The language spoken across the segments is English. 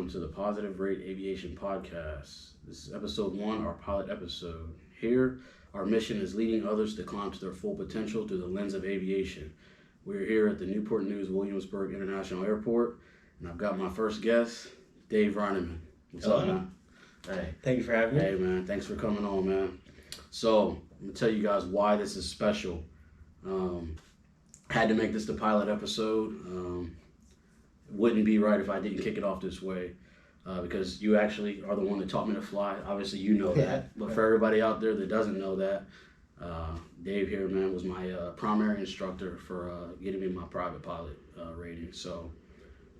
welcome to the Positive Rate Aviation Podcast. This is episode 1, our pilot episode. Here, our mission is leading others to climb to their full potential through the lens of aviation. We're here at the Newport News Williamsburg International Airport, and I've got my first guest, Dave Reinaman. What's up, man? Hey. Thank you for having me. Hey, man. Thanks for coming on, man. So, I'm going to tell you guys why this is special. Had to make this the pilot episode. Wouldn't be right if I didn't kick it off this way, because you actually are the one that taught me to fly. Obviously, you know that, but for everybody out there that doesn't know that, Dave here, man, was my primary instructor for getting me my private pilot rating. So,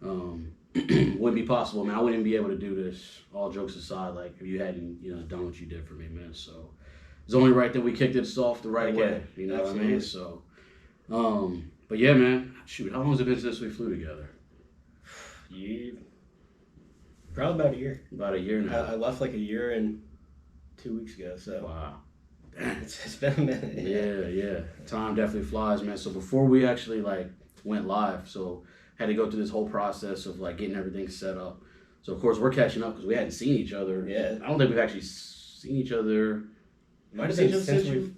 wouldn't be possible, man. I wouldn't be able to do this, all jokes aside, like if you hadn't, done what you did for me, man. So, it's only right that we kicked it off the right way. You know what I mean? So, but yeah, man. Shoot, how long has it been since we flew together? Probably about a year. About a year now. I left like a year and 2 weeks ago, so wow. It's been a minute. Yeah. Time definitely flies, man. So before we actually went live, so had to go through this whole process of getting everything set up. So of course we're catching up because we hadn't seen each other. Yeah. I don't think we've actually seen each other. Might have been since we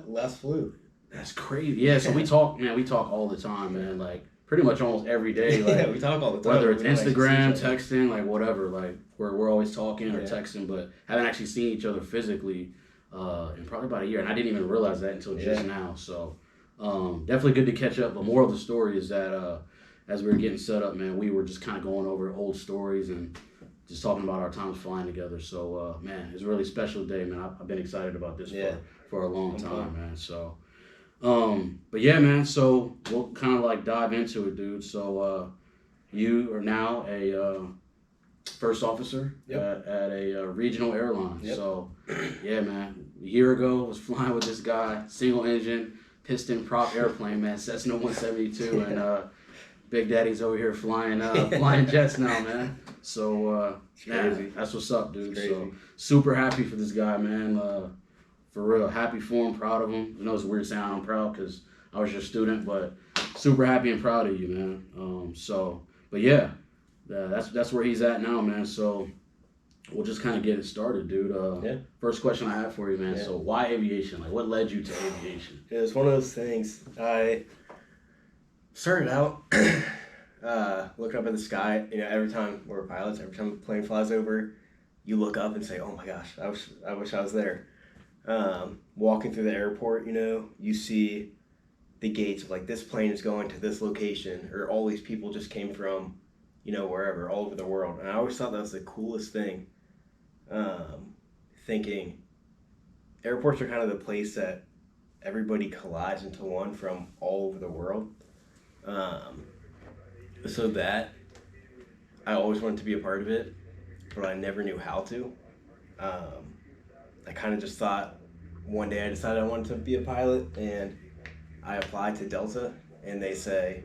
last flew. That's crazy. Yeah. So we talk, man. We talk all the time, man. Pretty much almost every day. Yeah, we talk all the time. Whether it's Instagram, texting, whatever. We're always talking or texting, but haven't actually seen each other physically in probably about a year. And I didn't even realize that until just now. So definitely good to catch up. But moral of the story is that as we were getting set up, man, we were just kind of going over old stories and just talking about our times flying together. So, man, it's a really special day, man. I've been excited about this for a long time, man. So. But yeah, man, so we'll kind of dive into it, dude. So, you are now a, first officer at a regional airline. Yep. So, yeah, man, a year ago was flying with this guy, single engine, piston prop airplane, man, Cessna 172, and, Big Daddy's over here flying jets now, man. So, that's what's up, dude. So, super happy for this guy, man. For real, happy for him, proud of him. I know it's weird saying I'm proud because I was your student, but super happy and proud of you, man. But yeah, that's where he's at now, man. So we'll just kind of get it started, dude. First question I have for you, man. So why aviation? What led you to aviation? It was one of those things. I started out looking up at the sky. Every time we're pilots, every time a plane flies over, you look up and say, "Oh my gosh, I wish I was there." Walking through the airport, you see the gates of this plane is going to this location, or all these people just came from, wherever, all over the world. And I always thought that was the coolest thing. Thinking airports are kind of the place that everybody collides into one from all over the world. So that I always wanted to be a part of it, but I never knew how to. I kind of just thought one day I decided I wanted to be a pilot, and I applied to Delta, and they say,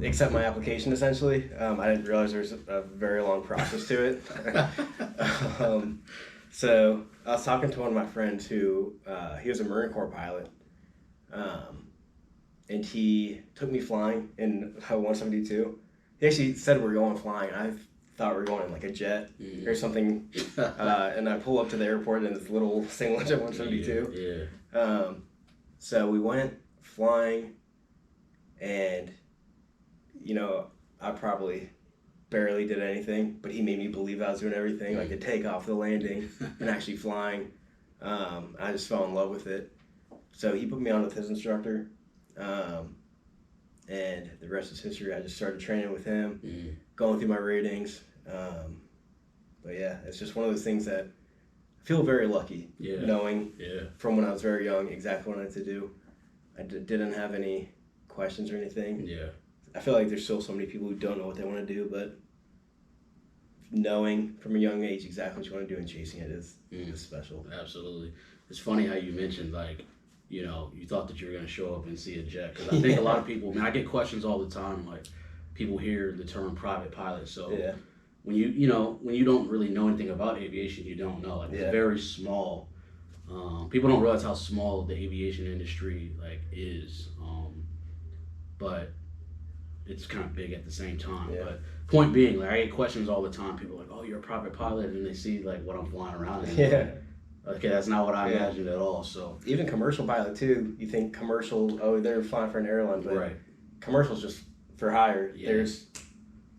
accept my application, essentially. I didn't realize there was a very long process to it. So I was talking to one of my friends who, he was a Marine Corps pilot, and he took me flying in a 172. He actually said we were going flying. I thought we were going in a jet or something, and I pull up to the airport in this little single engine 172. So we went flying, and I probably barely did anything, but he made me believe I was doing everything, the takeoff, the landing, and actually flying. I just fell in love with it. So he put me on with his instructor, and the rest is history. I just started training with him, going through my ratings. But yeah, it's just one of those things that I feel very lucky, knowing from when I was very young exactly what I had to do. I didn't have any questions or anything. I feel like there's still so many people who don't know what they want to do, but knowing from a young age exactly what you want to do and chasing it is special. Absolutely. It's funny how you mentioned you thought that you were going to show up and see a jet, because I think a lot of people, I get questions all the time, people hear the term private pilot. So when you don't really know anything about aviation, you don't know. It's very small. People don't realize how small the aviation industry is. But it's kind of big at the same time. Yeah. But point being, like, I get questions all the time. People are like, "Oh, you're a private pilot," and they see like what I'm flying around in. Yeah. Okay, that's not what I imagined at all. So even commercial pilot too. You think commercial? Oh, they're flying for an airline, but right. commercial's just for hire. Yeah.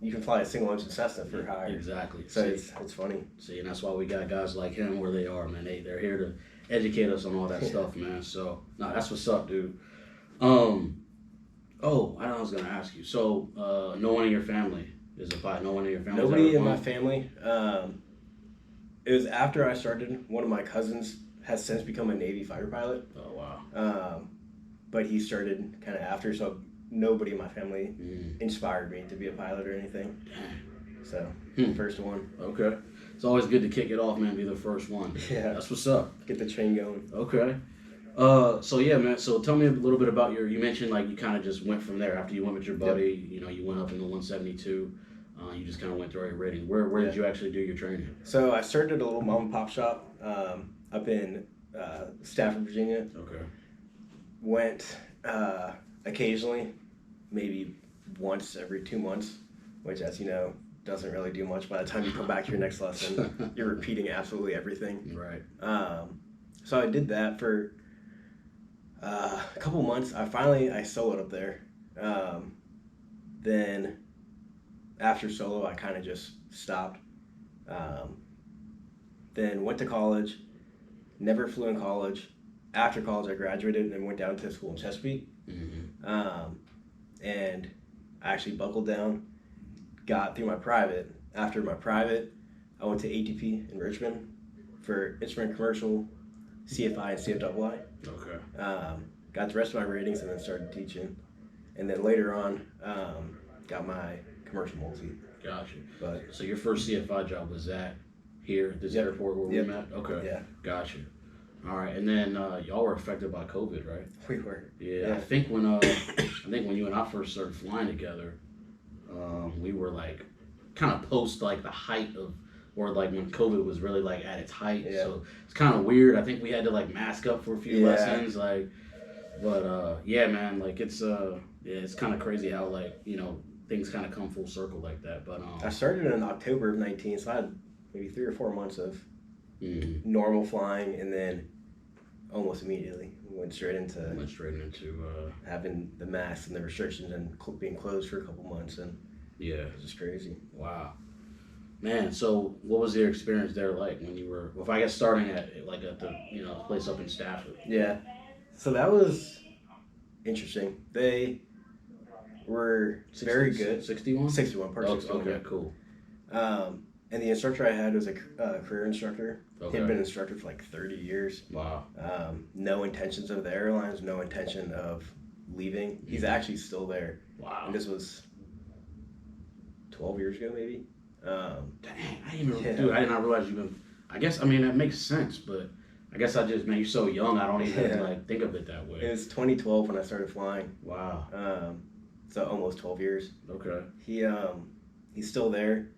You can fly a single engine Cessna for hire. Exactly. So it's funny. See, and that's why we got guys like him where they are, man. They're here to educate us on all that stuff, man. So no, that's what's up, dude. Oh, I was gonna ask you. So, no one in your family is a pilot. No one in your family. Nobody in my family. It was after I started. One of my cousins has since become a Navy fighter pilot. Oh wow. But he started kind of after, so nobody in my family inspired me to be a pilot or anything. So, first one. Okay. It's always good to kick it off, man. Be the first one. Yeah. That's what's up. Get the train going. Okay. So yeah, man. So tell me a little bit about you mentioned like you kind of just went from there after you went with your buddy. Yep. You went up in the 172. You just kind of went through your rating. Where did you actually do your training? So I started at a little mom and pop shop up in Stafford, Virginia. Okay. Went occasionally, maybe once every 2 months, which, as you know, doesn't really do much. By the time you come back to your next lesson, you're repeating absolutely everything. Right. So I did that for a couple months. I soloed up there. Then after solo, I kind of just stopped. Then went to college. Never flew in college. After college, I graduated and went down to school in Chesapeake. Mm-hmm. And I actually buckled down, got through my private. After my private, I went to ATP in Richmond for instrument commercial, CFI and CFII. Okay. Got the rest of my ratings and then started teaching. And then later on, got my commercial multi. Gotcha. But so your first CFI job was at here, this airport where we met? Okay. Yeah. Gotcha. All right, and then y'all were affected by COVID, right? We were. Yeah. I think when you and I first started flying together, we were like kind of post like the height of, or like when COVID was really like at its height. Yeah. So it's kind of weird. I think we had to like mask up for a few lessons, like. But yeah, man, like it's kind of crazy how like things kind of come full circle like that. But I started in October of 19, so I had maybe 3 or 4 months of normal flying, and then almost immediately went straight into having the masks and the restrictions and being closed for a couple months, and it was just crazy. Wow, man. So what was your experience there like when you were? Well, if I guess starting at the place up in Stafford. Yeah, so that was interesting. They were very good. 61? 61, part 61. Okay, cool. And the instructor I had was a career instructor. Okay. He'd been an instructor for like 30 years. Wow. No intentions of the airlines, no intention of leaving. He's actually still there. Wow. And this was 12 years ago, maybe. Dang, dude, I did not realize you've been. I guess that makes sense, but I guess you're so young. I don't even think of it that way. It was 2012 when I started flying. Wow. So almost 12 years. Okay. He's still there.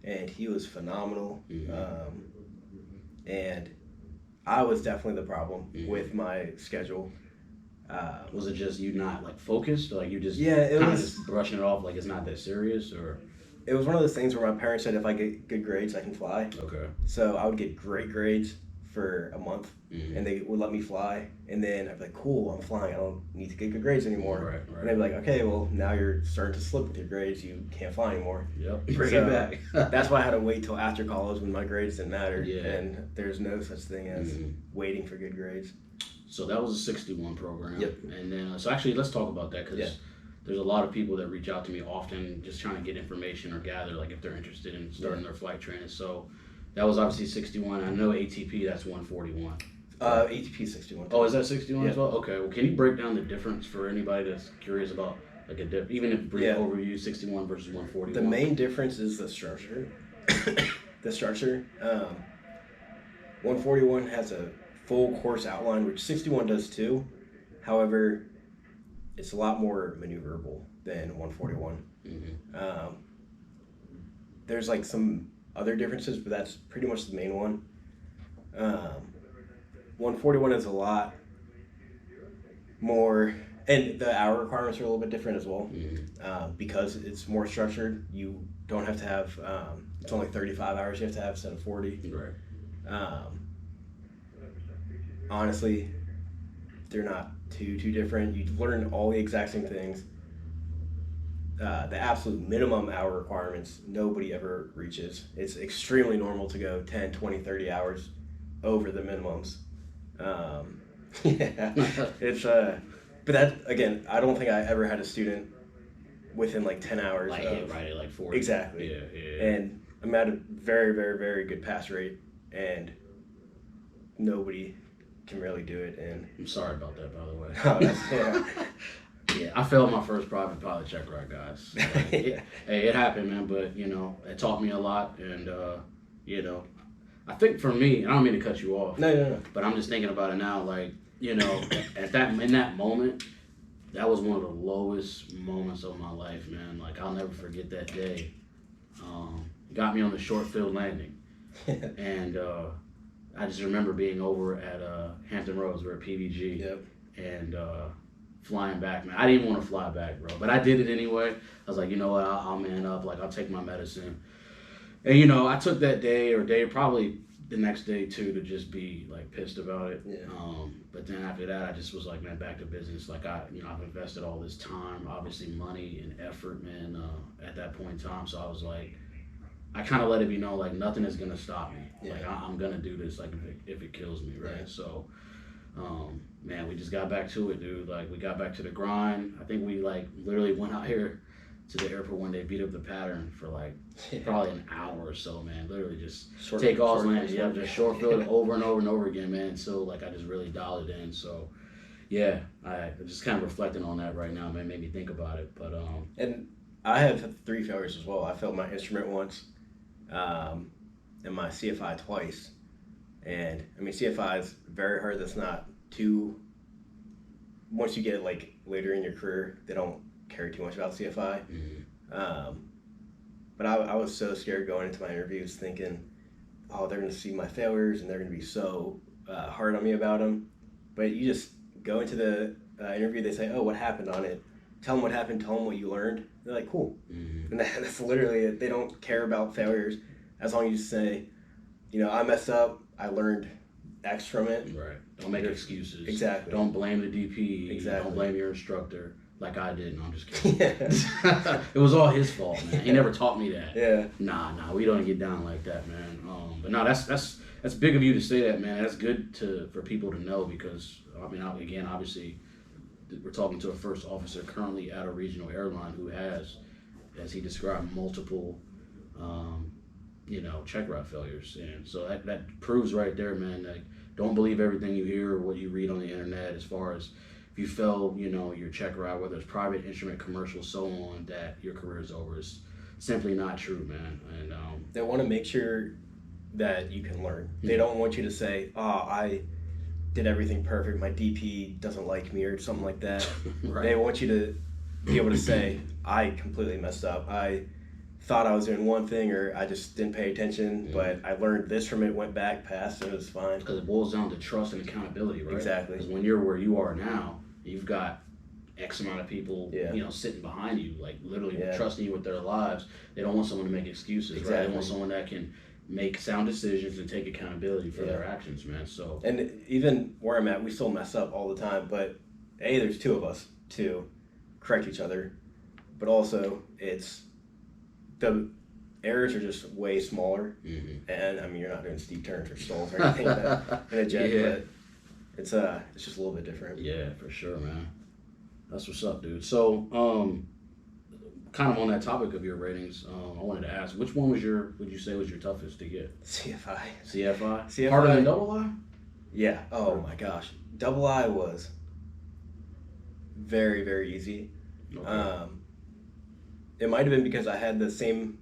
And he was phenomenal. And I was definitely the problem with my schedule. Was it just you not like focused, or like you just just brushing it off like it's not that serious, or? It was one of those things where my parents said if I get good grades, I can fly. Okay. So I would get great grades for a month, and they would let me fly, and then I'd be like, cool, I'm flying, I don't need to get good grades anymore. Right. And they'd be like, okay, well, now you're starting to slip with your grades, you can't fly anymore. Yep, bring it back. That's why I had to wait till after college when my grades didn't matter, Yeah. and there's no such thing as waiting for good grades. So that was a 61 program. Yep. And then, so actually, let's talk about that, because there's a lot of people that reach out to me often just trying to get information or gather, like if they're interested in starting their flight training. So that was obviously 61. I know ATP, that's 141. ATP 61. Oh, is that 61 as well? Okay. Well, can you break down the difference for anybody that's curious about like even if brief overview 61 versus 141? The main difference is the structure. 141 has a full course outline, which 61 does too. However, it's a lot more maneuverable than 141. There's like some other differences, but that's pretty much the main one. 141 is a lot more And the hour requirements are a little bit different as well. Mm-hmm. Because it's more structured, you don't have to have, it's only 35 hours you have to have instead of 40. Right. Honestly, they're not too different. You learn all the exact same things. The absolute minimum hour requirements nobody ever reaches. It's extremely normal to go 10, 20, 30 hours over the minimums. Yeah, it's but that, again, I don't think I ever had a student within like 10 hours like of, hit right at like 40. exactly. Yeah. And I'm at a very, very, very good pass rate, and nobody can really do it. And I'm sorry about that, by the way. oh, that's, Yeah, I failed my first private pilot check ride, guys. Like, hey, it happened, man, but, it taught me a lot, and, I think for me, and I don't mean to cut you off. No. But I'm just thinking about it now, like, in that moment, that was one of the lowest moments of my life, man. Like, I'll never forget that day. Got me on the short field landing, and I just remember being over at Hampton Roads, we're at PVG, Yep. and flying back, man. I didn't even want to fly back, bro, but I did it anyway. I was like, you know what, I'll man up, like, I'll take my medicine. And, I took that day, probably the next day, too, to just be, like, pissed about it. Yeah. But then after that, I just was like, man, back to business. Like, I've invested all this time, obviously money and effort, man, at that point in time. So I was like, I kind of let it be known, like, nothing is going to stop me. Yeah. Like, I'm going to do this, like, if it kills me, right? Yeah. So, man, we just got back to it, dude. Like, we got back to the grind. I think we, like, literally went out here to the airport one day, beat up the pattern for, like, probably an hour or so, man. Literally just take off, land. Yeah, just short field over and over and over again, man. So, like, I just really dialed it in. So, yeah, I just kind of reflecting on that right now, man. Made me think about it. But and I have 3 failures as well. I failed my instrument once, and my CFI twice. And I mean, CFI is very hard. That's not too. Once you get like later in your career, they don't care too much about CFI. mm-hmm. But I was so scared going into my interviews, thinking, oh, they're going to see my failures and they're going to be so hard on me about them. But you just go into the interview, they say, oh, what happened on it? Tell them what happened, tell them what you learned. They're like, cool. Mm-hmm. And that's literally it. They don't care about failures as long as you say, I messed up, I learned X from it. Right. Don't make excuses. Exactly. Don't blame the DP. Exactly. Don't blame your instructor. Like I did. No, I'm just kidding. Yeah. It was all his fault, man. He never taught me that. Yeah. Nah, we don't get down like that, man. But no, that's big of you to say that, man. That's good for people to know because I mean, again, obviously, we're talking to a first officer currently at a regional airline who has, as he described, multiple, check route failures, and so that proves right there, man. Like, don't believe everything you hear or what you read on the internet as far as. If you fail, your check route, whether it's private, instrument, commercial, so on, that your career is over is simply not true, man. And they want to make sure that you can learn. They don't want you to say, "Oh, I did everything perfect. My DP doesn't like me," or something like that. Right. They want you to be able to say, "I completely messed up. I thought I was doing one thing, or I just didn't pay attention, but I learned this from it. Went back, passed, and it was fine." Because it boils down to trust and accountability, right? Exactly. Because when you're where you are now, you've got X amount of people, Yeah. sitting behind you, like literally Yeah. trusting you with their lives. They don't want someone to make excuses, right? They Exactly. want someone that can make sound decisions and take accountability for their actions, man. So, and even where I'm at, we still mess up all the time. But there's 2 of us to correct each other, but also it's the errors are just way smaller. mm-hmm. And I mean, you're not doing steep turns or stalls or anything like that in a jet, Yeah. but it's just a little bit different. Yeah, for sure, man. That's what's up, dude. So, kind of on that topic of your ratings, I wanted to ask, which one would you say was your toughest to get? CFI. CFI? Harder than double I? Yeah. Oh my gosh. Double I was very, very easy. Okay. It might have been because I had the same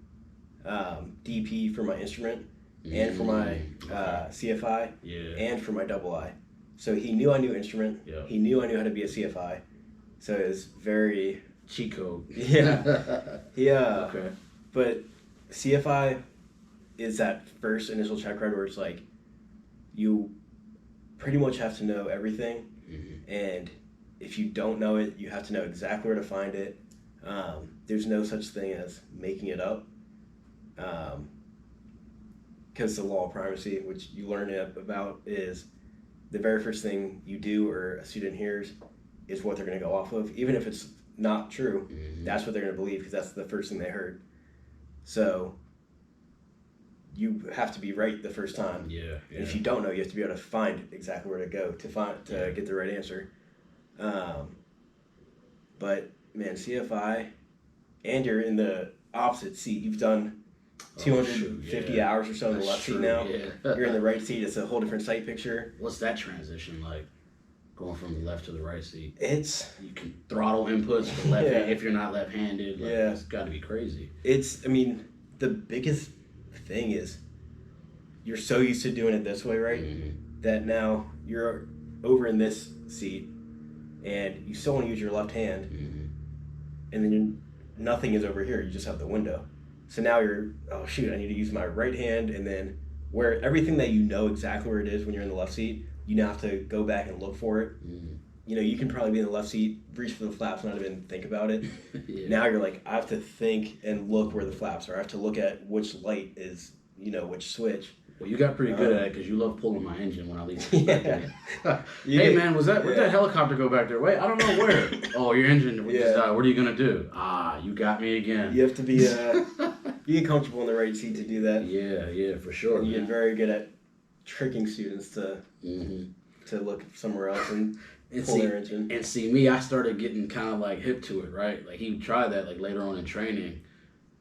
DP for my instrument and for my CFI Yeah. and for my double I. So he knew I knew instrument. Yeah. He knew I knew how to be a CFI. So it was very... Cheat code. Yeah. Yeah. Okay. But CFI is that first initial check ride where it's like you pretty much have to know everything. Mm-hmm. And if you don't know it, you have to know exactly where to find it. There's no such thing as making it up. Because the law of primacy, which you learn about, is the very first thing you do or a student hears is what they're going to go off of. Even if it's not true, that's what they're going to believe because that's the first thing they heard. So you have to be right the first time. Yeah. And if you don't know, you have to be able to find exactly where to go to get the right answer. But man, CFI, and you're in the opposite seat. You've done 250 hours or so in the left seat now. Yeah. You're in the right seat. It's a whole different sight picture. What's that transition like? Going from the left to the right seat. You can throttle inputs to left hand if you're not left-handed. It's got to be crazy. The biggest thing is you're so used to doing it this way, right? That now you're over in this seat and you still want to use your left hand, and then nothing is over here. You just have the window. So now I need to use my right hand, and then where everything that you know exactly where it is when you're in the left seat, you now have to go back and look for it. You can probably be in the left seat, reach for the flaps, not even think about it. Now you're like, I have to think and look where the flaps are. I have to look at which light is, which switch. Well, you got pretty good at it because you love pulling my engine when I leave. Hey man, where'd that helicopter go back there? Wait, I don't know where. Oh, your engine just died. What are you gonna do? You got me again. You have to be comfortable in the right seat to do that. Yeah, for sure. And you get very good at tricking students to look somewhere else and pull their engine. And see me, I started getting kind of like hip to it, right? Like he would try that like later on in training.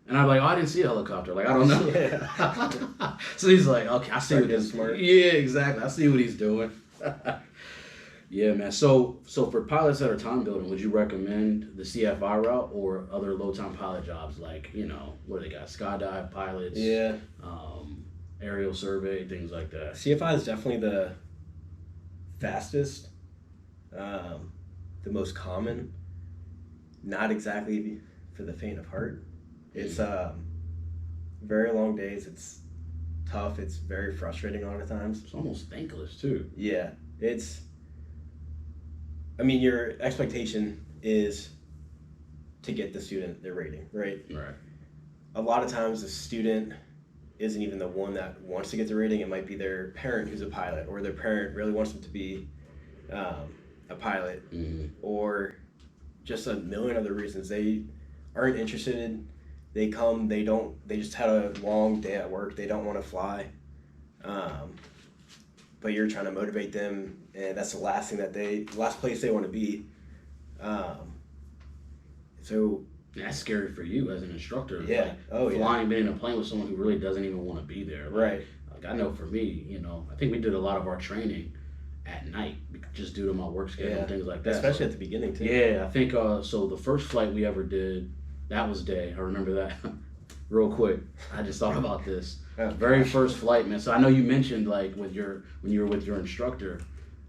And I'm like, I didn't see a helicopter. Like, I don't know. So he's like, okay, I see what he's doing. Yeah, exactly. I see what he's doing. Yeah, man. So for pilots that are time building, would you recommend the CFI route or other low time pilot jobs? Like, what do they got? Skydive pilots. Yeah. Aerial survey, things like that. CFI is definitely the fastest, the most common. Not exactly for the faint of heart. It's very long days. It's tough. It's very frustrating a lot of times. It's almost thankless too. Yeah, your expectation is to get the student their rating, right? Right. A lot of times the student isn't even the one that wants to get the rating. It might be their parent who's a pilot, or their parent really wants them to be a pilot, or just a million other reasons. They aren't interested. They come, they just had a long day at work. They don't want to fly. But you're trying to motivate them, and that's the last place they want to be. So that's scary for you as an instructor. Yeah. Flying, being in a plane with someone who really doesn't even want to be there. Right. Like I know for me, I think we did a lot of our training at night just due to my work schedule and things like that. Especially at the beginning too. Yeah, I think so the first flight we ever did, that was day. I remember that. Real quick, I just thought about this. Very first flight, man. So I know you mentioned like when you were with your instructor,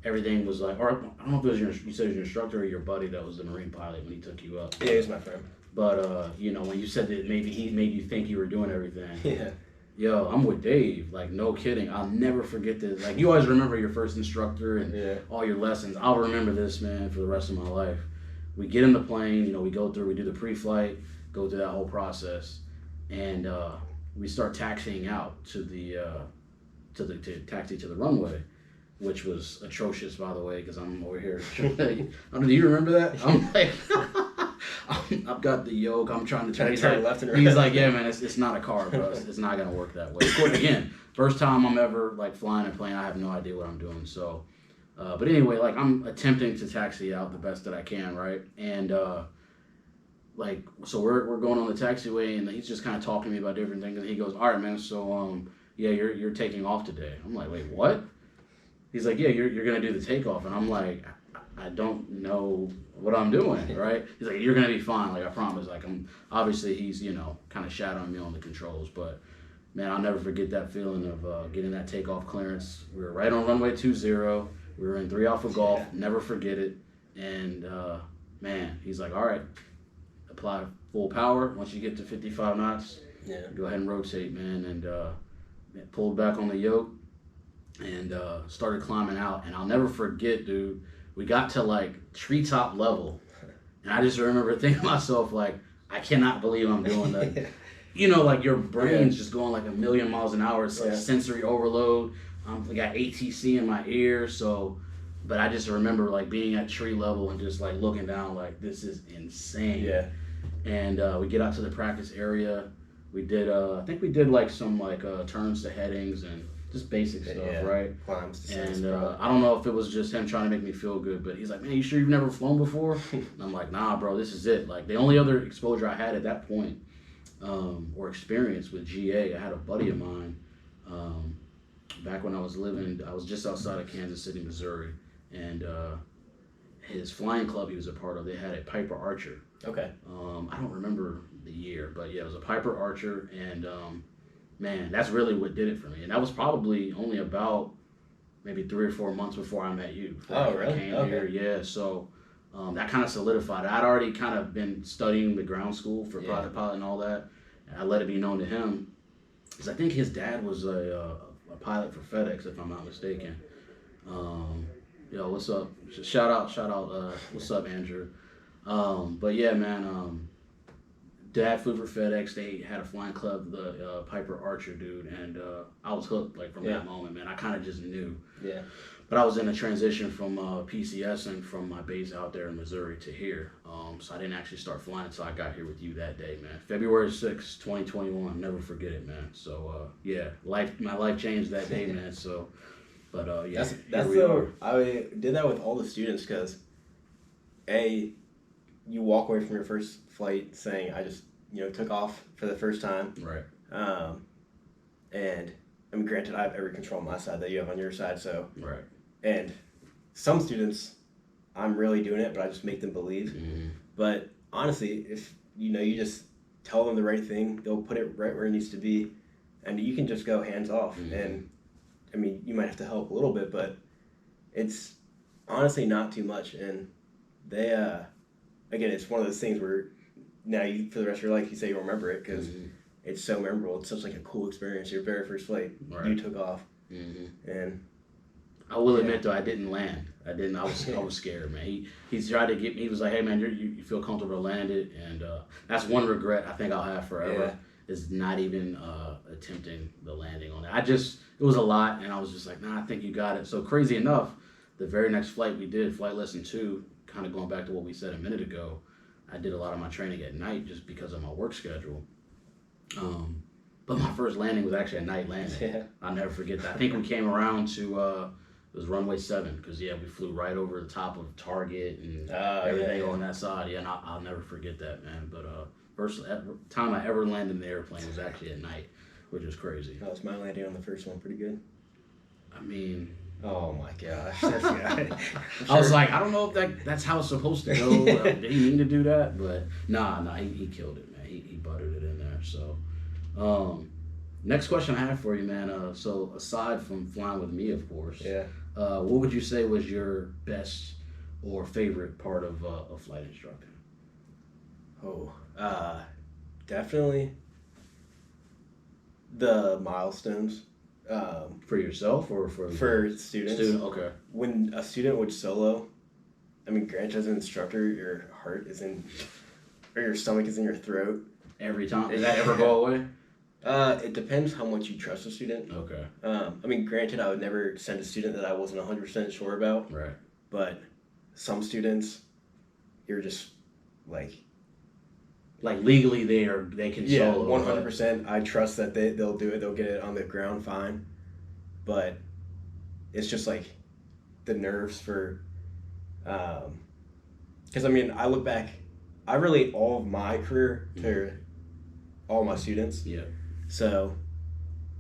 everything was like, or I don't know if it was you said it was your instructor or your buddy that was the Marine pilot when he took you up. Yeah, he was my friend. But when you said that maybe he made you think you were doing everything. Yeah. Yo, I'm with Dave. Like, no kidding. I'll never forget this. Like, you always remember your first instructor and all your lessons. I'll remember this, man, for the rest of my life. We get in the plane, we go through, we do the pre-flight, go through that whole process, and we start taxiing out to taxi to the runway, which was atrocious, by the way, because I'm over here. Do you remember that? I'm like, I've got the yoke. I'm trying to turn left and right. He's like, yeah, man, it's not a car, bro. It's not gonna work that way. Of course, again, first time I'm ever like flying a plane, I have no idea what I'm doing. So, but anyway, like I'm attempting to taxi out the best that I can, right? And so we're going on the taxiway, and he's just kind of talking to me about different things. And he goes, "All right, man. So you're taking off today." I'm like, "Wait, what?" He's like, "Yeah, you're gonna do the takeoff," and I'm like, I don't know what I'm doing, right? He's like, "You're gonna be fine, like I promise." Like obviously he's kind of shadowing me on the controls, but man, I'll never forget that feeling of getting that takeoff clearance. We were right on runway 20. We were in 3 Alpha Golf. Yeah. Never forget it. And man, he's like, "All right, apply full power. Once you get to 55 knots, go ahead and rotate, man." And pulled back on the yoke and started climbing out. And I'll never forget, dude, we got to like treetop level, and I just remember thinking to myself like, I cannot believe I'm doing that. You know, like your brain's just going like a million miles an hour. It's like sensory overload. I got ATC in my ear, so. But I just remember like being at tree level and just like looking down like, this is insane. Yeah. And we get out to the practice area. We did I think we did like some like turns to headings and just basic stuff, right? Climbs. And I don't know if it was just him trying to make me feel good, but he's like, man, you sure you've never flown before? And I'm like, nah, bro, this is it. Like the only other exposure I had at that point or experience with GA, I had a buddy of mine back when I was just outside of Kansas City, Missouri, and his flying club he was a part of, they had a Piper Archer. Okay. I don't remember the year, but yeah, it was a Piper Archer, and man, that's really what did it for me. And that was probably only about maybe 3 or 4 months before I met you. Oh, really? I came here, yeah. So that kind of solidified it. I'd already kind of been studying the ground school for private pilot and all that. And I let it be known to him, because I think his dad was a pilot for FedEx, if I'm not mistaken. Yo, what's up? Shout out. What's up, Andrew? But yeah, man. Dad flew for FedEx. They had a flying club, the Piper Archer, dude, and I was hooked like from that moment, man. I kind of just knew. Yeah. But I was in a transition from PCS and from my base out there in Missouri to here. So I didn't actually start flying until I got here with you that day, man. February 6th, 2021. Never forget it, man. So yeah, my life changed that day, man. So, but yeah, that's so. I did that with all the students because, you walk away from your first flight saying, I just, took off for the first time. Right. And I mean, granted, I have every control on my side that you have on your side, so. Right. And some students, I'm really doing it, but I just make them believe. Mm-hmm. But honestly, if, you just tell them the right thing, they'll put it right where it needs to be, and you can just go hands off. Mm-hmm. And, I mean, you might have to help a little bit, but it's honestly not too much. And they, again, it's one of those things where now for the rest of your life, you say you'll remember it because it's so memorable. It's such like a cool experience. Your very first flight, you took off, and I will admit though, I didn't land. I was scared, man. He tried to get me. He was like, hey man, you feel comfortable to land it, and that's one regret I think I'll have forever is not even attempting the landing on it. It was a lot, and I was just like, nah, I think you got it. So crazy enough, the very next flight we did, flight lesson 2. Kind of going back to what we said a minute ago, I did a lot of my training at night just because of my work schedule. But my first landing was actually a night landing. Yeah. I'll never forget that. I think we came around to, it was runway 7, because, we flew right over the top of Target and everything on that side. Yeah, and I'll never forget that, man. But first time I ever landed in the airplane was actually at night, which is crazy. How was my landing on the first one? Pretty good? I mean... Oh my gosh. That's, I was like, I don't know if that's how it's supposed to go. Did he mean to do that? But nah, he killed it, man. He buttered it in there. So, next question I have for you, man. So aside from flying with me, of course, what would you say was your best or favorite part of flight instructing? Definitely the milestones. For yourself or for students? Okay. When a student would solo, I mean, granted, as an instructor, your heart is or your stomach is in your throat. Every time? Does that ever go away? It depends how much you trust a student. Okay. I mean, granted, I would never send a student that I wasn't 100% sure about. Right. But some students, you're just like legally they can solo. 100%. I trust that they'll do it. They'll get it on the ground fine. But it's just like the nerves for, because I mean, I look back, I relate all of my career to all my students. Yeah. So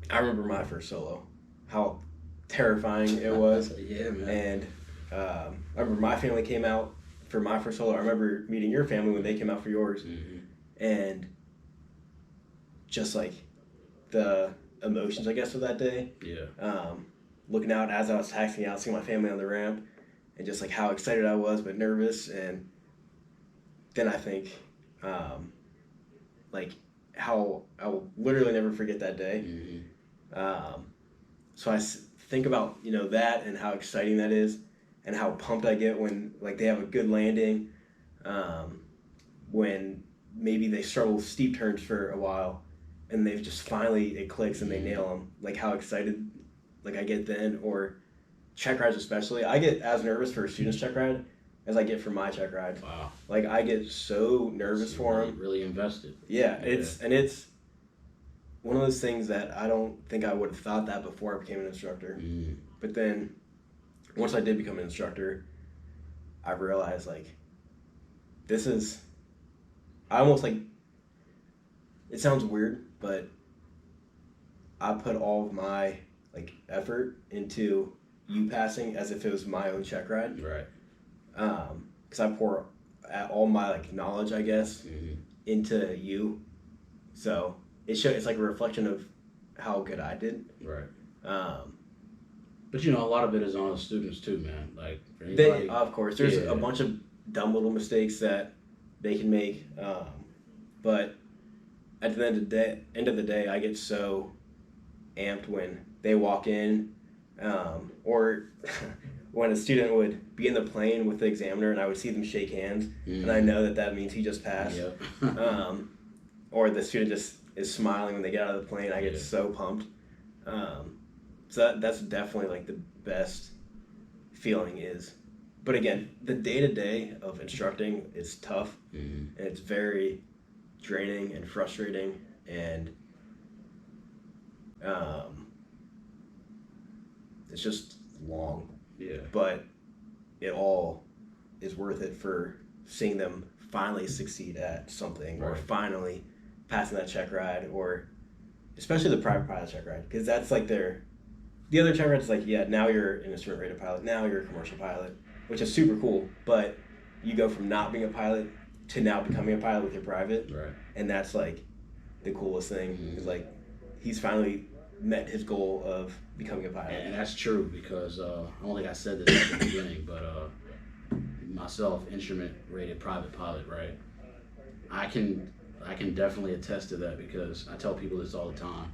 I remember my first solo, how terrifying it was. Yeah, man. And I remember my family came out for my first solo. I remember meeting your family when they came out for yours. And just like the emotions, I guess, of that day. Yeah. Looking out as I was taxiing out, seeing my family on the ramp, and just like how excited I was, but nervous. And then I think, like how I will literally never forget that day. So I think about, that and how exciting that is. and how pumped I get when like they have a good landing, when maybe they struggle with steep turns for a while, and they've just finally it clicks and they nail them. Like how excited like I get then, or check rides especially. I get as nervous for a student's check ride as I get for my check ride. Wow. Like I get so nervous for them. Really invested. Yeah, it's one of those things that I don't think I would have thought that before I became an instructor. But then once I did become an instructor, I realized like this is I almost like it sounds weird, but I put all of my like effort into you passing as if it was my own check ride. Right. Because I pour all my like knowledge, I guess, into you. So it's like a reflection of how good I did. Right. But a lot of it is on the students too, man. Like for anybody, of course, there's a bunch of dumb little mistakes that they can make. But at the end of the day, I get so amped when they walk in, or when a student would be in the plane with the examiner and I would see them shake hands, and I know that means he just passed. Yep. Or the student just is smiling when they get out of the plane. I get so pumped. So that's definitely like the best feeling is. But again, the day-to-day of instructing is tough, and it's very draining and frustrating, and it's just long. Yeah. But it all is worth it for seeing them finally succeed at something, or finally passing that check ride, or especially the private pilot check ride, because that's like the other check ride is like, now you're an instrument rated pilot, now you're a commercial pilot, which is super cool, but you go from not being a pilot to now becoming a pilot with your private, and that's like the coolest thing. Is like he's finally met his goal of becoming a pilot. And that's true, because I don't think I said this at the beginning, but myself, instrument rated private pilot, right? I can definitely attest to that, because I tell people this all the time.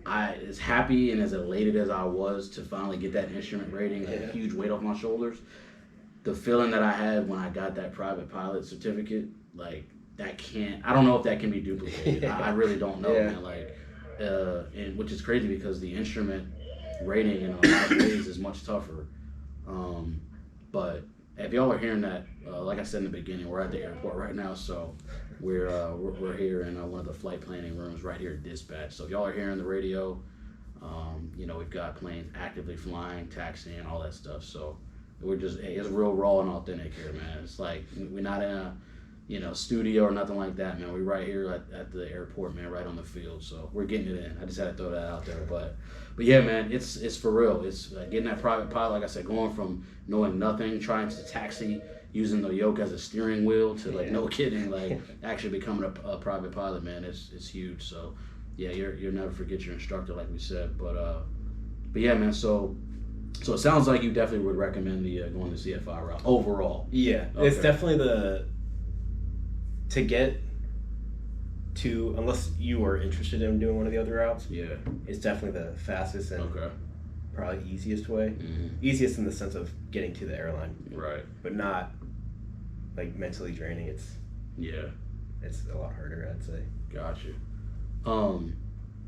As happy and as elated as I was to finally get that instrument rating, like a huge weight off my shoulders, the feeling that I had when I got that private pilot certificate, like I don't know if that can be duplicated. I really don't know, man. Like, and which is crazy, because the instrument rating in a lot of ways is much tougher. But if y'all are hearing that, like I said in the beginning, we're at the airport right now, so we're here in one of the flight planning rooms right here at dispatch. So if y'all are hearing the radio, we've got planes actively flying, taxiing, all that stuff. So we're just, it's real raw and authentic here, man. It's like we're not in a studio or nothing like that, man. We're right here at the airport, man, right on the field. So we're getting it in. I just had to throw that out there, but yeah, man, it's for real. It's getting that private pilot, like I said, going from knowing nothing, trying to taxi, using the yoke as a steering wheel, to like no kidding, like actually becoming a private pilot, man. It's huge. So yeah, you'll never forget your instructor, like we said. But yeah, man. So it sounds like you definitely would recommend the going the CFI route overall. Yeah, okay. It's definitely to get to, unless you are interested in doing one of the other routes. Yeah, it's definitely the fastest and probably easiest way. Easiest in the sense of getting to the airline. Right. But not like mentally draining. It's a lot harder, I'd say. Gotcha.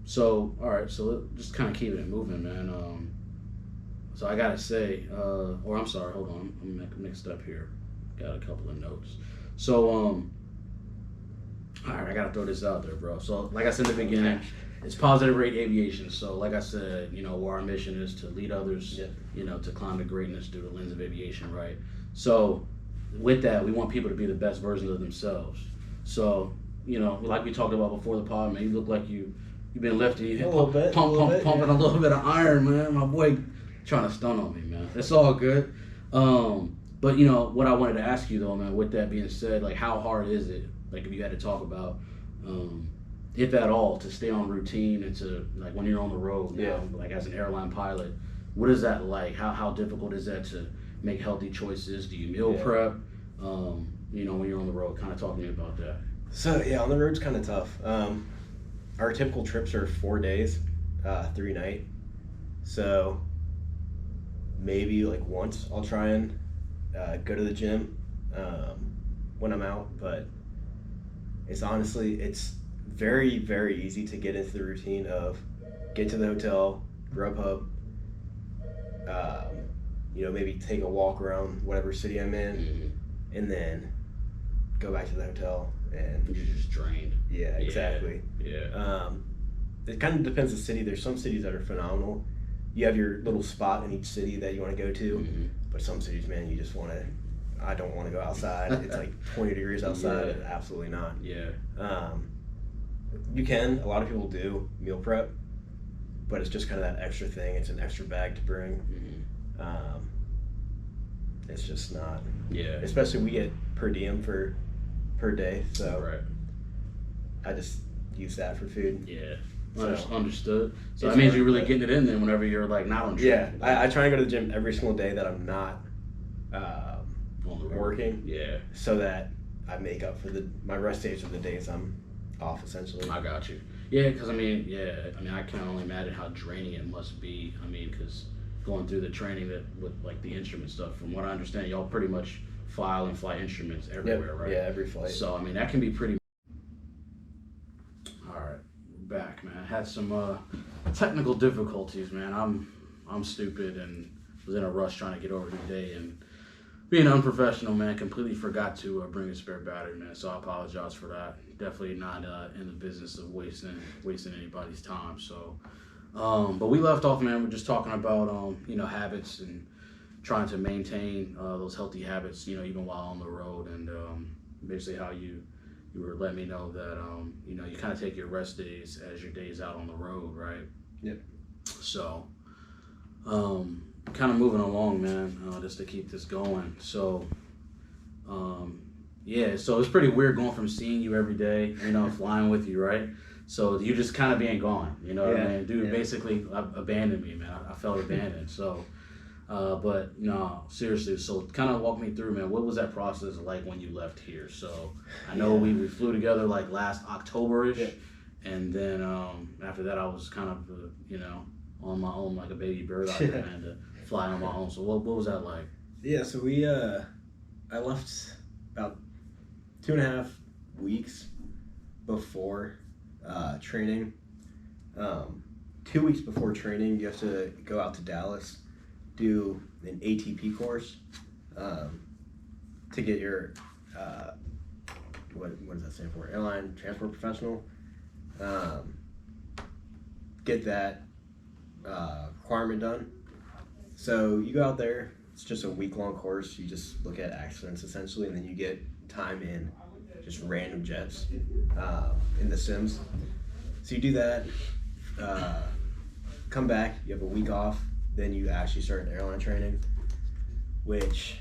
So all right, so just kind of keeping it moving, man. So I gotta say, or I'm sorry, hold on, I'm mixed up here. Got a couple of notes. So all right, I gotta throw this out there, bro. So like I said in the beginning, it's positive rate aviation. So like I said, our mission is to lead others, to climb to greatness through the lens of aviation, right? So with that, we want people to be the best versions of themselves. So, like we talked about before the pod, man, you look like you've been lifting, you've been pumping a little bit of iron, man. My boy trying to stun on me, man. It's all good. But what I wanted to ask you though, man, with that being said, like how hard is it, like if you had to talk about, if at all, to stay on routine and to, like when you're on the road now, like as an airline pilot, what is that like? How difficult is that to make healthy choices? Do you meal prep? When you're on the road, kind of talk to me about that. So on the road's kind of tough. Our typical trips are 4 days, 3 nights. So maybe like once I'll try and go to the gym when I'm out, but it's very, very easy to get into the routine of get to the hotel, Grubhub, maybe take a walk around whatever city I'm in, and then go back to the hotel. And you're just drained. Yeah, exactly. Yeah. It kind of depends on the city. There's some cities that are phenomenal. You have your little spot in each city that you want to go to, but some cities, man, you just want to. I don't want to go outside. It's like 20 degrees outside. Yeah. Absolutely not. Yeah. You can. A lot of people do meal prep, but it's just kind of that extra thing. It's an extra bag to bring. It's just not. Yeah. Especially we get per diem per day, so right. I just use that for food. Yeah. So, understood. So that means you're really getting it in then whenever you're like not on trip. Yeah, I try and go to the gym every single day that I'm not working. Yeah. So that I make up for my rest days of the days I'm off, essentially. I got you. Yeah, because I can only imagine how draining it must be. I mean, because going through the training with like the instrument stuff, from what I understand, y'all pretty much file and fly instruments everywhere, right? Yeah, every flight. So I mean, that can be pretty. All right, we're back, man. I had some technical difficulties, man. I'm stupid and was in a rush trying to get over today and being unprofessional, man. Completely forgot to bring a spare battery, man. So I apologize for that. Definitely not in the business of wasting anybody's time. So, but we left off, man. We're just talking about habits and trying to maintain those healthy habits, even while on the road, and basically how you were letting me know that you kind of take your rest days as your days out on the road, right? Yep. So, kind of moving along, man, just to keep this going. So, so it's pretty weird going from seeing you every day, flying with you, right? So you just kind of being gone, what I mean? Dude basically abandoned me, man. I felt abandoned. So, but no, seriously. So kind of walk me through, man. What was that process like when you left here? So I know we flew together like last October-ish, and then after that I was kind of on my own like a baby bird out there, man, to fly on my own. So what was that like? Yeah, so I left about 2.5 weeks before training. 2 weeks before training, you have to go out to Dallas, do an ATP course to get your what does that stand for? Airline Transport Professional. Get that requirement done. So you go out there. It's just a week-long course. You just look at accidents essentially, and then you get time in just random jets in the sims. So you do that. Come back. You have a week off. Then you actually start airline training, which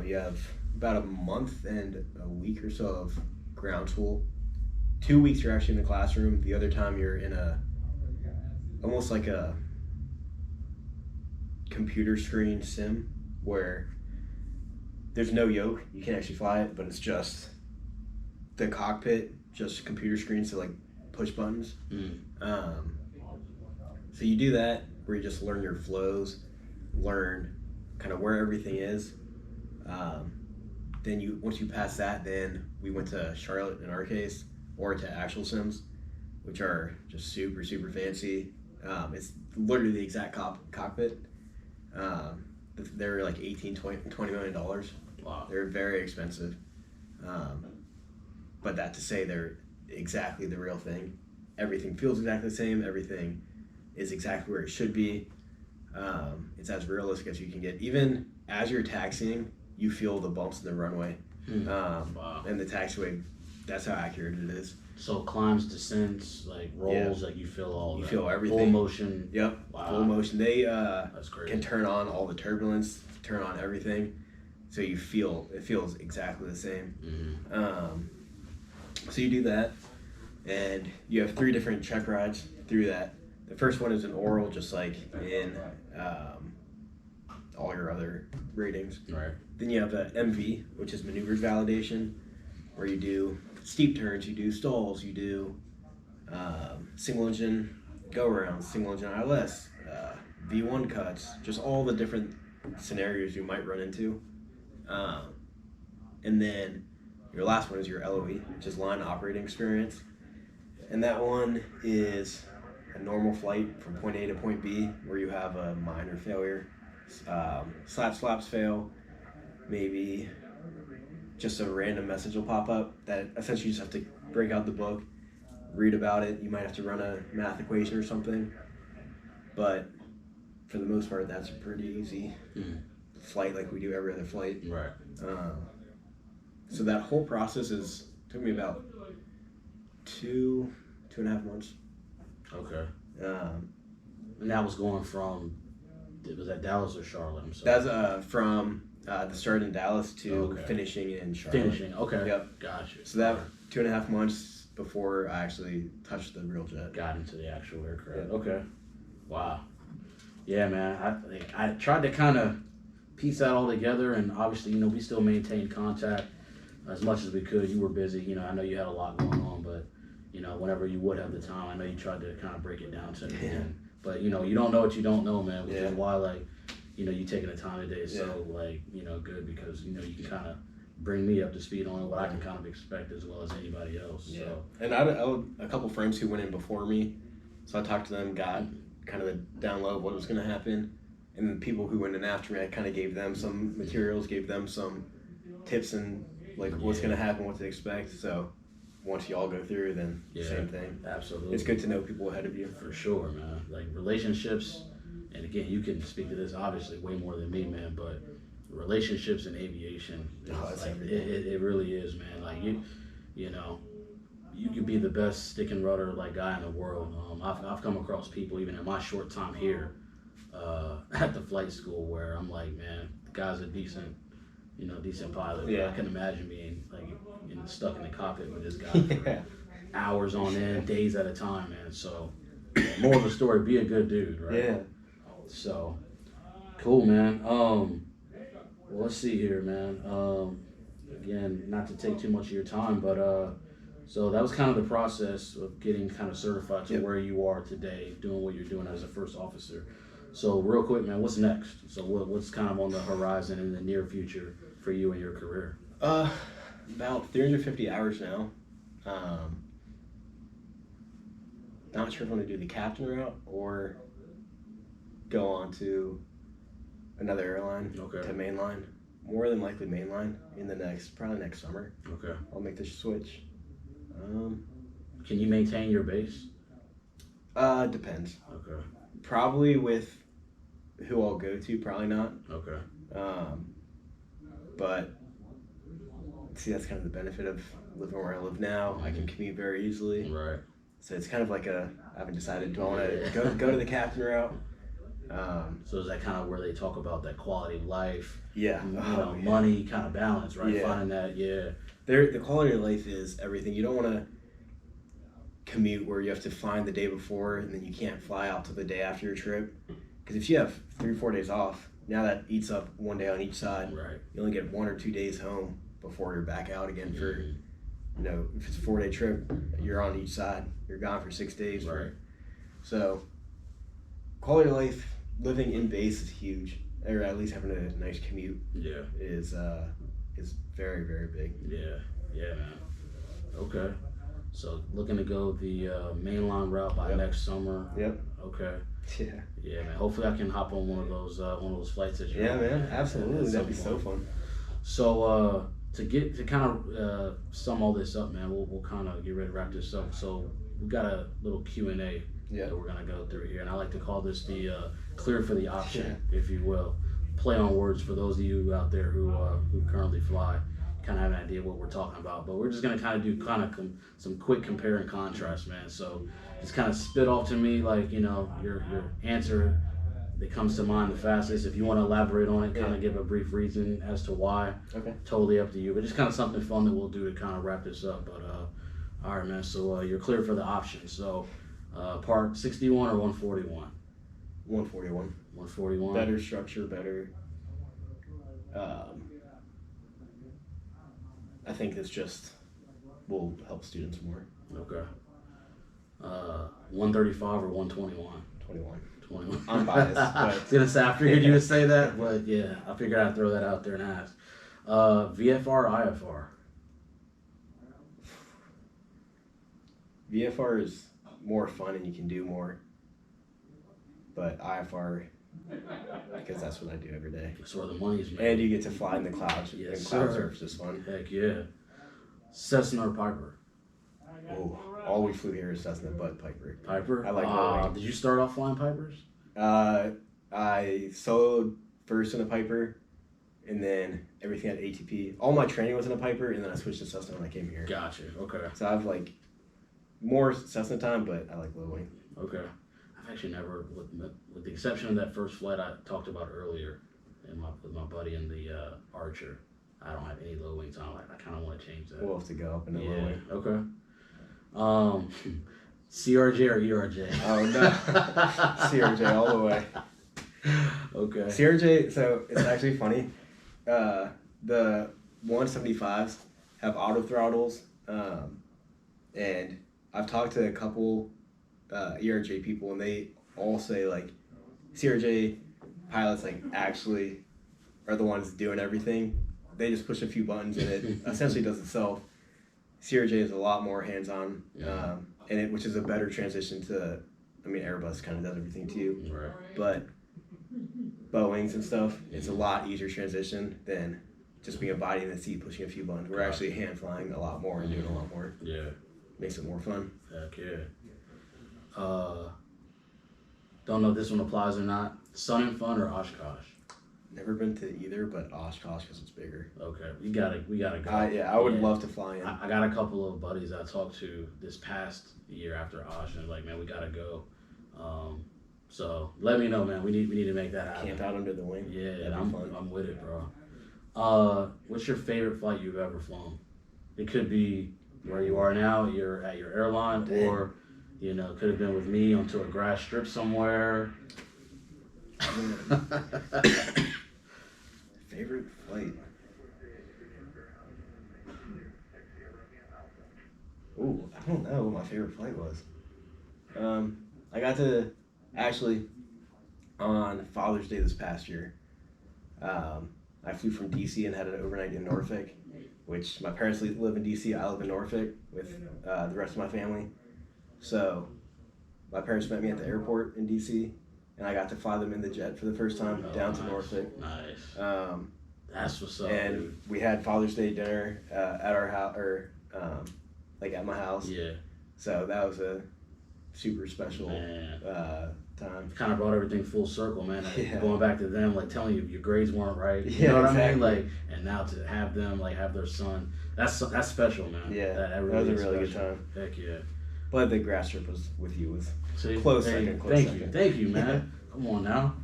you have about a month and a week or so of ground school. 2 weeks you're actually in the classroom. The other time you're in almost like a computer screen sim where there's no yoke. You can't actually fly it, but it's just the cockpit, just computer screens to like push buttons. So you do that where you just learn your flows, learn kind of where everything is. Then once you pass that, then we went to Charlotte in our case, or to actual sims, which are just super, super fancy. It's literally the exact cockpit. They're like $20 million. Wow. They're very expensive. But that to say they're exactly the real thing. Everything feels exactly the same. Everything is exactly where it should be. It's as realistic as you can get. Even as you're taxiing, you feel the bumps in the runway. Wow. And the taxiway, that's how accurate it is. So climbs, descents, like rolls, like you feel all you that. Feel everything. Full motion. Yep. Wow. Full motion. They That's crazy. can turn on all the turbulence, turn on everything, so it feels exactly the same. So you do that, and you have 3 different check rides through that. The first one is an oral, just like in all your other ratings. Right. Then you have the MV, which is maneuvers validation, where you do steep turns, you do stalls, you do single engine go arounds, single engine ILS, V1 cuts, just all the different scenarios you might run into. And then your last one is your LOE, which is line operating experience. And that one is a normal flight from point A to point B where you have a minor failure. Slaps fail, maybe just a random message will pop up that essentially you just have to break out the book, read about it. You might have to run a math equation or something. But for the most part, that's a pretty easy flight like we do every other flight. Right. So that whole process took me about 2.5 months. Okay. And that was going from, was that Dallas or Charlotte? I'm sorry. That's from the start in Dallas to finishing in Charlotte. Finishing, okay. Yep. Gotcha. So that 2.5 months before I actually touched the real jet. Got into the actual aircraft. Yep. Okay. Wow. Yeah, man. I tried to kind of piece that all together, and obviously, we still maintained contact as much as we could. You were busy. I know you had a lot going on, but, whenever you would have the time, I know you tried to kind of break it down to me. Yeah. But, you don't know what you don't know, man, which is why, you taking the time today is so, good because, you can kind of bring me up to speed on what I can kind of expect as well as anybody else. Yeah. So. And I had a couple friends who went in before me, so I talked to them, got kind of the down low of what was going to happen. And then people who went in after me, I kind of gave them some materials, gave them some tips and what's going to happen, what to expect. So once you all go through, then same thing. Absolutely. It's good to know people ahead of you. For sure, man. Relationships, and again, you can speak to this obviously way more than me, man, but relationships in aviation, it really is, man. You could be the best stick and rudder guy in the world. I've come across people even in my short time here at the flight school where I'm like, man, the guy's a decent pilot. Yeah. I can imagine being stuck in the cockpit with this guy for hours on end, days at a time, man. So, more of the story, be a good dude, right? Yeah. So, cool, man. Well, let's see here, man. Again, not to take too much of your time, but so that was kind of the process of getting kind of certified to where you are today, doing what you're doing as a first officer. So real quick, man, what's next? So what's kind of on the horizon in the near future for you and your career? About 350 hours now. Not sure if I want to do the captain route or go on to another airline to mainline. More than likely mainline in probably next summer. Okay. I'll make the switch. Can you maintain your base? Depends. Okay. Probably with who I'll go to, probably not. Okay. But see, that's kind of the benefit of living where I live now. I can commute very easily. Right. So it's kind of I haven't decided, do I want to go to the captain route? So is that kind of where they talk about that quality of life? Yeah. Money kind of balance, right? Yeah. Finding that, The quality of life is everything. You don't want to commute where you have to fly the day before and then you can't fly out till the day after your trip. Because if you have 3-4 days off, now that eats up 1 day on each side. Right. You only get 1 or 2 days home before you're back out again for, if it's a 4-day trip, you're on each side. You're gone for 6 days. Right. So quality of life, living in base is huge. Or at least having a nice commute is very, very big. Yeah, man. Okay. So looking to go the mainline route by next summer. Yep. Okay. Yeah. Yeah, man. Hopefully I can hop on one of those flights that you're on. Man. Absolutely. That'd be so fun. So to kind of sum all this up, man, we'll kind of get ready to wrap this up. So we've got a little Q&A that we're gonna go through here, and I like to call this the clear for the option, if you will. Play on words for those of you out there who currently fly. Kind of have an idea what we're talking about, but we're just gonna kind of do some quick compare and contrast, man. So just kind of spit off to me your answer that comes to mind the fastest. If you want to elaborate on it, kind of give a brief reason as to why. Okay. Totally up to you, but just kind of something fun that we'll do to kind of wrap this up. But all right, man. So you're clear for the option. So Part 61 or 141? 141. 141. Better structure, better. I think this just will help students more. Okay. 135 or 121? 21. 21. I'm biased. I was gonna say I figured you would say that, but yeah, I figured I'd throw that out there and ask. VFR or IFR? VFR is more fun and you can do more, but IFR, because that's what I do every day. That's where the money's made. And you get to fly in the clouds. Yes, and cloud sir. surf is fun. Heck yeah. Cessna or Piper? Oh, all we flew here is Cessna, but Piper. Piper? I like low-wing. Did you start off flying Pipers? I soloed first in a Piper, and then everything at ATP. All my training was in a Piper, and then I switched to Cessna when I came here. Gotcha. Okay. So I've like more Cessna time, but I like low wing. Okay. I've actually never, with the exception of that first flight I talked about earlier, with my buddy in the Archer, I don't have any low wing time. I kind of want to change that. We'll have to go up in the low wing. Okay. CRJ or ERJ? Oh no, CRJ all the way. Okay. CRJ. So it's actually funny. The 175s have auto throttles, and I've talked to a couple ERJ people, and they all say like CRJ pilots like actually are the ones doing everything. They just push a few buttons and it essentially does itself. CRJ is a lot more hands-on, which is a better transition to. I mean, Airbus kind of does everything too, Right. but Boeings and stuff, it's a lot easier transition than just being a body in the seat pushing a few buttons. We're actually hand flying a lot more and doing a lot more. Yeah. Makes it more fun. Heck yeah. Don't know if this one applies or not. Sun and Fun or Oshkosh? Never been to either, but Oshkosh because it's bigger. Okay, we gotta go. I would love to fly in. I got a couple of buddies I talked to this past year after Osh, and like, man, we gotta go. So let me know, man. We need to make that happen. Camp out under the wing. Yeah, I'm with it, bro. What's your favorite flight you've ever flown? It could be where you are now. You're at your airline, or could have been with me onto a grass strip somewhere. Favorite flight? Ooh, I don't know what my favorite flight was. I got to actually on Father's Day this past year. I flew from DC and had an overnight in Norfolk, which my parents live in DC. I live in Norfolk with the rest of my family. So my parents met me at the airport in DC. And I got to fly them in the jet for the first time down to Norfolk. Nice. That's what's up. And dude. we had Father's Day dinner at our house, or like at my house. Yeah. So that was a super special time. Kind of brought everything full circle, man. Yeah. Going back to them, like telling you your grades weren't right. You Yeah, know what exactly. I mean? Like, and now to have them have their son, that's special, man. Yeah, that was a is really special. good time. Heck yeah. But the grass strip was with you was See, close hey, second. Thank you, man. Come on now.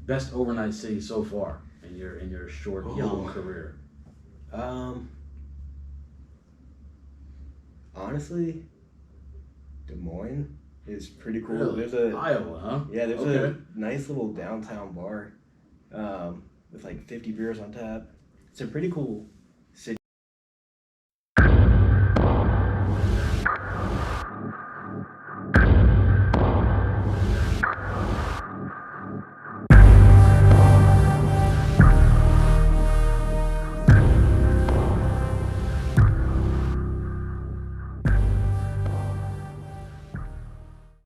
Best overnight city so far in your short young career. Honestly, Des Moines is pretty cool. Really? There's Iowa, huh? Yeah, there's Okay. a nice little downtown bar with like 50 beers on tap. It's a pretty cool